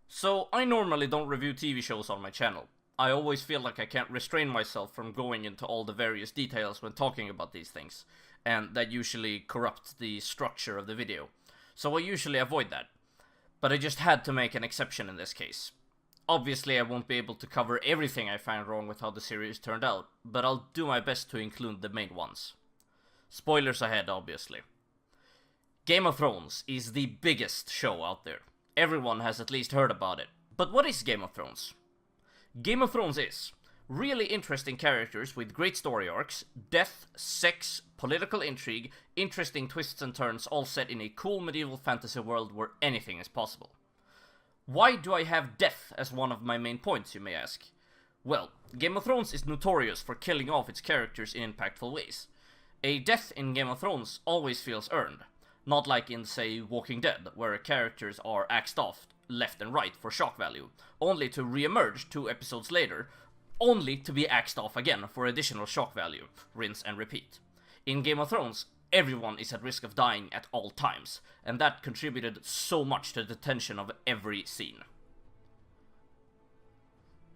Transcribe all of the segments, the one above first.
So, I normally don't review TV shows on my channel. I always feel like I can't restrain myself from going into all the various details when talking about these things, and that usually corrupts the structure of the video. So I usually avoid that. But I just had to make an exception in this case. Obviously I won't be able to cover everything I find wrong with how the series turned out, but I'll do my best to include the main ones. Spoilers ahead, obviously. Game of Thrones is the biggest show out there. Everyone has at least heard about it. But what is Game of Thrones? Game of Thrones is really interesting characters with great story arcs, death, sex, political intrigue, interesting twists and turns, all set in a cool medieval fantasy world where anything is possible. Why do I have death as one of my main points, you may ask? Well, Game of Thrones is notorious for killing off its characters in impactful ways. A death in Game of Thrones always feels earned. Not like in, say, Walking Dead, where characters are axed off left and right for shock value, only to re-emerge 2 episodes later, only to be axed off again for additional shock value, rinse and repeat. In Game of Thrones, everyone is at risk of dying at all times, and that contributed so much to the tension of every scene.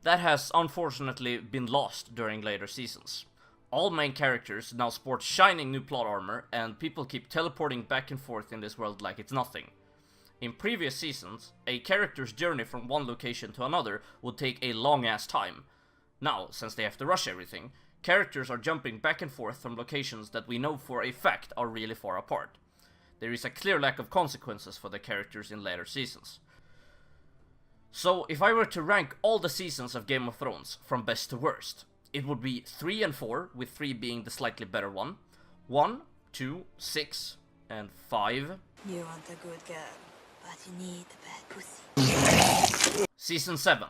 That has unfortunately been lost during later seasons. All main characters now sport shining new plot armor, and people keep teleporting back and forth in this world like it's nothing. In previous seasons, a character's journey from one location to another would take a long ass time. Now, since they have to rush everything, characters are jumping back and forth from locations that we know for a fact are really far apart. There is a clear lack of consequences for the characters in later seasons. So, if I were to rank all the seasons of Game of Thrones from best to worst, it would be 3 and 4, with 3 being the slightly better one. 1, 2, 6, and 5. You want a good girl, but you need a bad pussy. Season 7.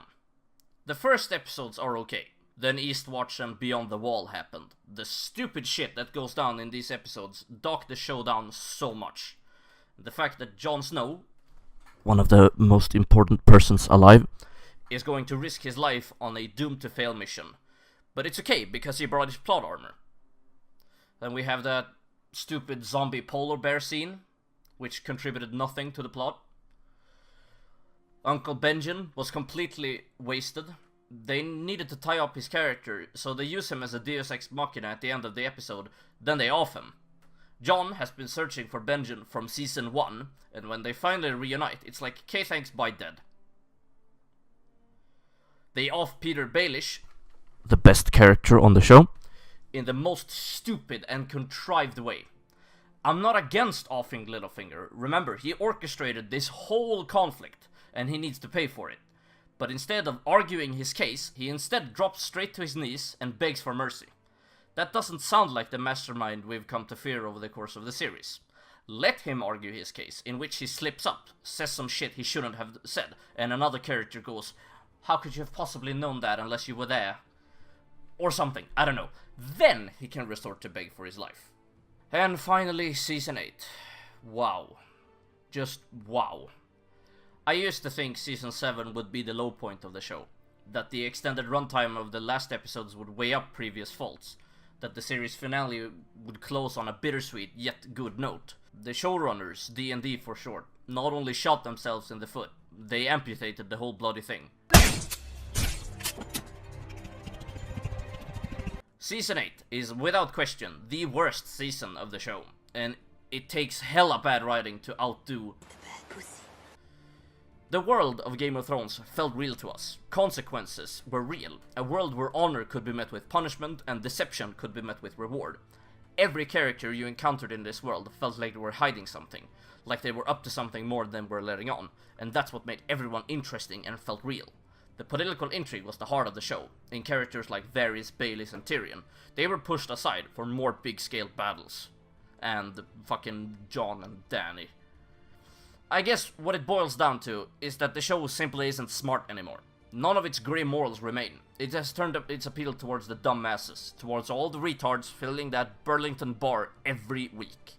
The first episodes are okay. Then Eastwatch and Beyond the Wall happened. The stupid shit that goes down in these episodes docked the show down so much. The fact that Jon Snow, one of the most important persons alive, is going to risk his life on a doomed to fail mission. But it's okay, because he brought his plot armor. Then we have that stupid zombie polar bear scene, which contributed nothing to the plot. Uncle Benjen was completely wasted. They needed to tie up his character, so they use him as a Deus Ex Machina at the end of the episode, then they off him. Jon has been searching for Benjen from season 1, and when they finally reunite, it's like, okay, thanks, bye, dead. They off Peter Baelish, the best character on the show, in the most stupid and contrived way. I'm not against offing Littlefinger. Remember, he orchestrated this whole conflict, and he needs to pay for it. But instead of arguing his case, he instead drops straight to his knees and begs for mercy. That doesn't sound like the mastermind we've come to fear over the course of the series. Let him argue his case, in which he slips up, says some shit he shouldn't have said, and another character goes, "How could you have possibly known that unless you were there?" Or something, I don't know. Then he can resort to beg for his life. And finally, Season 8. Wow. Just wow. I used to think Season 7 would be the low point of the show. That the extended runtime of the last episodes would weigh up previous faults. That the series finale would close on a bittersweet yet good note. The showrunners, D&D for short, not only shot themselves in the foot, they amputated the whole bloody thing. Season 8 is without question the worst season of the show, and it takes hella bad writing to outdo. The world of Game of Thrones felt real to us. Consequences were real. A world where honor could be met with punishment and deception could be met with reward. Every character you encountered in this world felt like they were hiding something, like they were up to something more than were letting on, and that's what made everyone interesting and felt real. The political intrigue was the heart of the show, in characters like Varys, Baelish, and Tyrion. They were pushed aside for more big-scale battles. And fucking Jon and Dany. I guess what it boils down to is that the show simply isn't smart anymore. None of its grey morals remain. It has turned up its appeal towards the dumb masses, towards all the retards filling that Burlington bar every week.